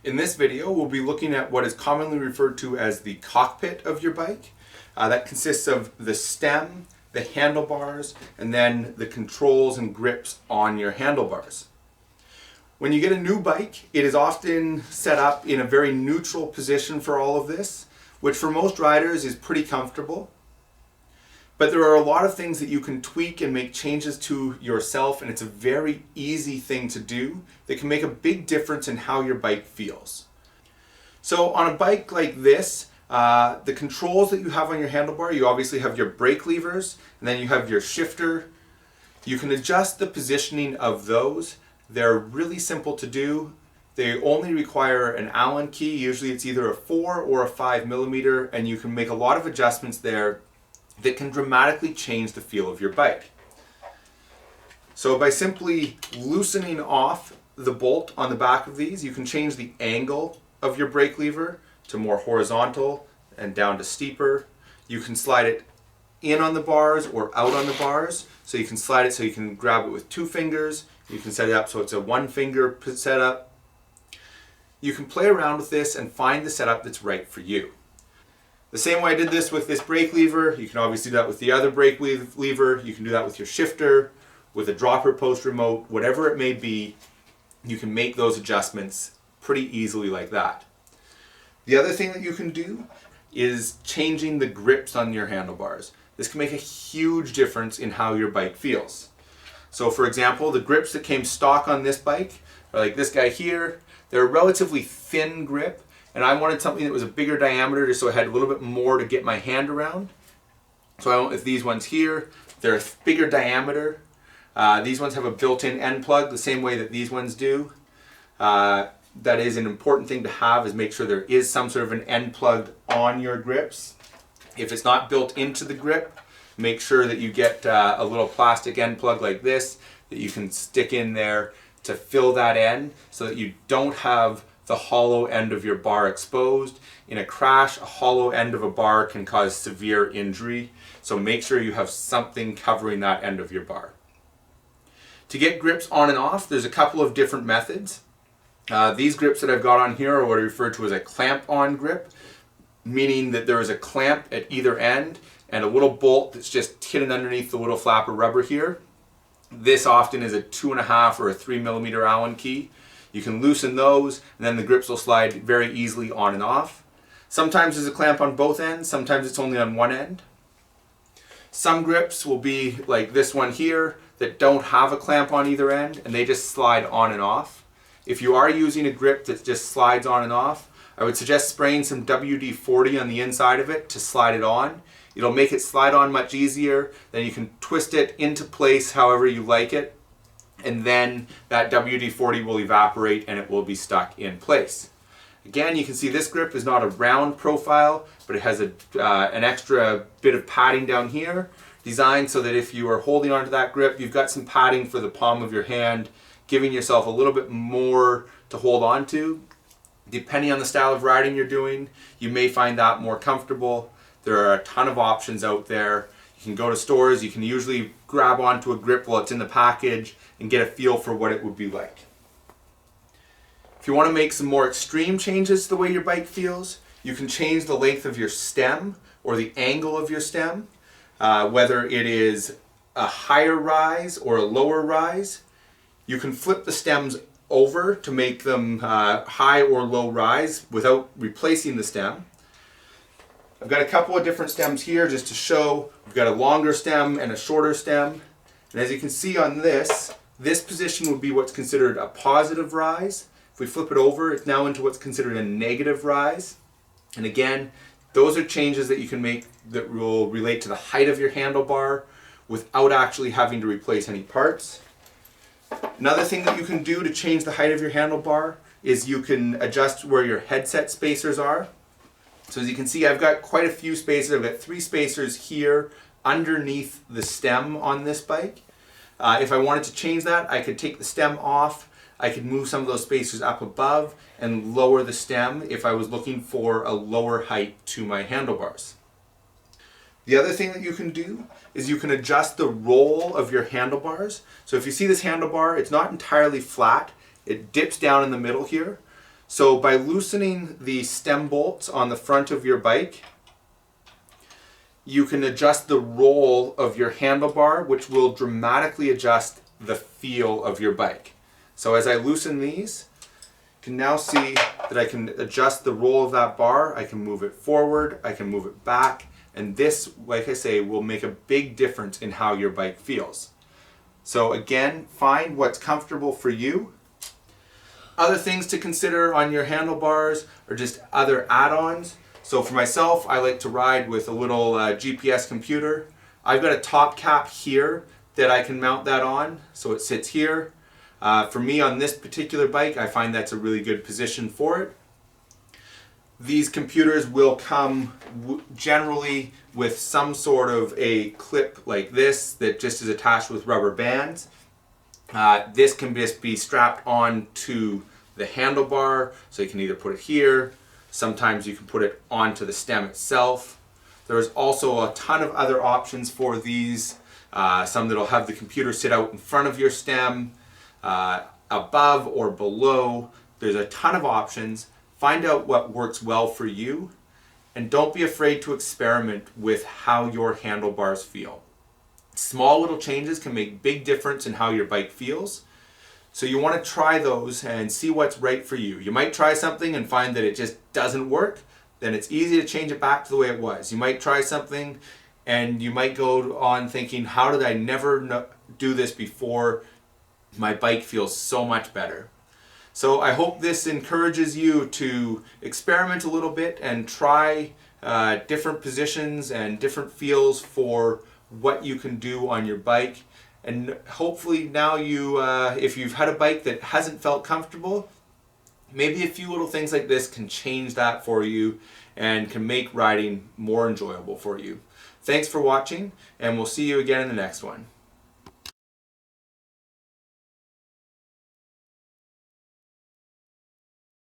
In this video, we'll be looking at what is commonly referred to as the cockpit of your bike. That consists of the stem, the handlebars, and then the controls and grips on your handlebars. When you get a new bike, it is often set up in a very neutral position for all of this, which for most riders is pretty comfortable. But there are a lot of things that you can tweak and make changes to yourself, and it's a very easy thing to do that can make a big difference in how your bike feels. So on a bike like this, the controls that you have on your handlebar, you obviously have your brake levers, and then you have your shifter. You can adjust the positioning of those. They're really simple to do. They only require an Allen key. Usually it's either a 4 or a 5 millimeter, and you can make a lot of adjustments there that can dramatically change the feel of your bike. So by simply loosening off the bolt on the back of these, you can change the angle of your brake lever to more horizontal and down to steeper. You can slide it in on the bars or out on the bars. So you can slide it so you can grab it with 2 fingers. You can set it up so it's a 1-finger setup. You can play around with this and find the setup that's right for you. The same way I did this with this brake lever, you can obviously do that with the other brake lever. You can do that with your shifter, with a dropper post remote, whatever it may be. You can make those adjustments pretty easily like that. The other thing that you can do is changing the grips on your handlebars. This can make a huge difference in how your bike feels. So for example, the grips that came stock on this bike are like this guy here. They're a relatively thin grip, and I wanted something that was a bigger diameter just so I had a little bit more to get my hand around. So I went with these ones here. They're a bigger diameter. These ones have a built-in end plug the same way that these ones do. That is an important thing to have, is make sure there is some sort of an end plug on your grips. If it's not built into the grip, make sure that you get a little plastic end plug like this that you can stick in there to fill that end so that you don't have the hollow end of your bar exposed. In a crash, a hollow end of a bar can cause severe injury, so make sure you have something covering that end of your bar. To get grips on and off, there's a couple of different methods. These grips that I've got on here are what I refer to as a clamp-on grip, meaning that there is a clamp at either end and a little bolt that's just hidden underneath the little flap of rubber here. This often is a 2.5 or a 3 millimeter Allen key. You can loosen those, and then the grips will slide very easily on and off. Sometimes there's a clamp on both ends, sometimes it's only on one end. Some grips will be like this one here that don't have a clamp on either end, and they just slide on and off. If you are using a grip that just slides on and off, I would suggest spraying some WD-40 on the inside of it to slide it on. It'll make it slide on much easier. Then you can twist it into place however you like it, and then that WD-40 will evaporate and it will be stuck in place. Again, you can see this grip is not a round profile, but it has an extra bit of padding down here, designed so that if you are holding onto that grip, you've got some padding for the palm of your hand, giving yourself a little bit more to hold on to. Depending on the style of riding you're doing, you may find that more comfortable. There are a ton of options out there. You can go to stores, you can usually grab onto a grip while it's in the package and get a feel for what it would be like. If you want to make some more extreme changes to the way your bike feels, you can change the length of your stem or the angle of your stem, whether it is a higher rise or a lower rise. You can flip the stems over to make them high or low rise without replacing the stem. I've got a couple of different stems here just to show. We've got a longer stem and a shorter stem. And as you can see on this position would be what's considered a positive rise. If we flip it over, it's now into what's considered a negative rise. And again, those are changes that you can make that will relate to the height of your handlebar without actually having to replace any parts. Another thing that you can do to change the height of your handlebar is you can adjust where your headset spacers are. So as you can see, I've got quite a few spacers. I've got 3 spacers here underneath the stem on this bike. If I wanted to change that, I could take the stem off. I could move some of those spacers up above and lower the stem if I was looking for a lower height to my handlebars. The other thing that you can do is you can adjust the roll of your handlebars. So if you see this handlebar, it's not entirely flat. It dips down in the middle here. So by loosening the stem bolts on the front of your bike, you can adjust the roll of your handlebar, which will dramatically adjust the feel of your bike. So as I loosen these, you can now see that I can adjust the roll of that bar. I can move it forward, I can move it back, and this, like I say, will make a big difference in how your bike feels. So again, find what's comfortable for you. Other things to consider on your handlebars are just other add-ons. So for myself, I like to ride with a little GPS computer. I've got a top cap here that I can mount that on, so it sits here. For me on this particular bike, I find that's a really good position for it. These computers will come generally with some sort of a clip like this that just is attached with rubber bands. This can just be strapped on to the handlebar, so you can either put it here, sometimes you can put it onto the stem itself. There's also a ton of other options for these. Some that'll have the computer sit out in front of your stem, above or below. There's a ton of options. Find out what works well for you, and don't be afraid to experiment with how your handlebars feel. Small little changes can make big difference in how your bike feels. So you want to try those and see what's right for you. You might try something and find that it just doesn't work. Then it's easy to change it back to the way it was. You might try something and you might go on thinking, how did I never do this before? My bike feels so much better. So I hope this encourages you to experiment a little bit and try different positions and different feels for what you can do on your bike. And hopefully now you, if you've had a bike that hasn't felt comfortable, maybe a few little things like this can change that for you and can make riding more enjoyable for you. Thanks for watching, and we'll see you again in the next one.